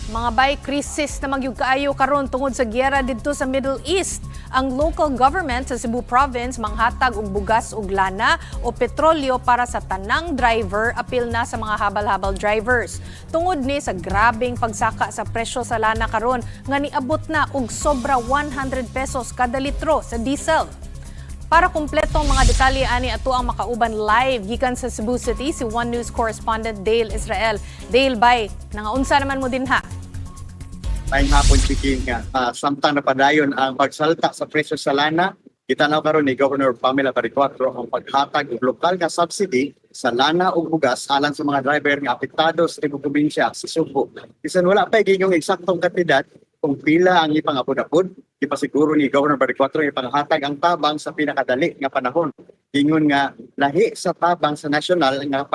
Mga bay krisis na magyug kaayo karon tungod sa giyera didto sa Middle East. Ang local government sa Cebu Province manghatag og bugas ug lana o petrolyo para sa tanang driver apil na sa mga habal-habal drivers. Tungod ni sa grabing pagsaka sa presyo sa lana karon nga niabot na og sobra 100 pesos kada litro sa diesel. Para kumpletong mga detalye ani ato ang makauban live gikan sa Cebu City si One News correspondent Dale Israel. Dale, bay, nangaunsa naman mo din ha? Tayong hapon speaking, samtang napadayon ang pagsalta sa presyo sa lana, gitanaw karon ni Governor Pamela Baricuatro ang paghatag og lokal nga subsidy sa lana ug bugas alang sa mga driver nga apektado sa tibok probinsya sa Cebu. Bisan wala pa gayong eksaktong kantidad kung pila ang ipangapod-apod, ipasiguro ni Governor Baricuatro ipanghatag ang tabang sa pinakadali nga panahon. Ingon nga lahi sa tabang sa nasyonal nga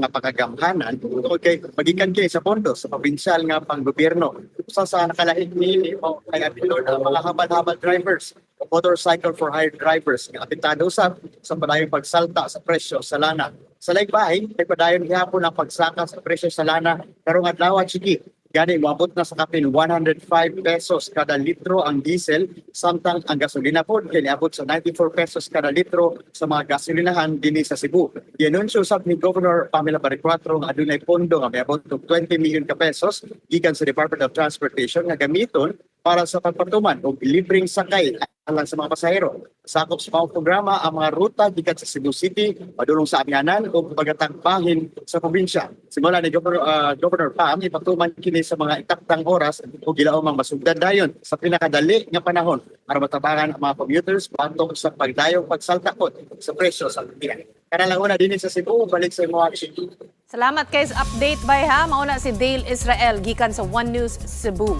pagagamhanan okay magikan kay sa pondo sa probinsyal nga panggobyerno usa sa nakalahi ni kay apilon ang mga habal-habal drivers o motorcycle for hire drivers nga apektado sa padayong pagsalta sa presyo sa lana. Sa laygbahay kay padayon gihapon ang pagsaka sa presyo sa lana karong adlaw sige. Gani moabot na sa kapin 105 pesos kada litro ang diesel samtang ang gasolina pod kay niabot sa 94 pesos kada litro sa mga gasolinahan dinhi sa Cebu. Gianunsyo usab ni Governor Pamela Baricuatro nga adunay pondo nga miabot og 20 million ka pesos gikan sa Department of Transportation nga gamiton para sa pagpatuman og libreng sakay alang sa mga pasahero. Sakop sa mga programa ang mga ruta gikan sa Cebu City padulong sa Amianan o pagatagbahin sa probinsya. Simula ni Governor Pam ipatuman kini sa mga itaktang oras o gilaom ang masugdan dayon sa pinakadali nga panahon para matabangan ang mga commuters batok sa pagdayong pagsaltakot sa presyo sa biyahe. Kanalang una din sa Cebu, balik sa mga Salamat kay sa update bay ha. Mauna si Dale Israel gikan sa One News Cebu.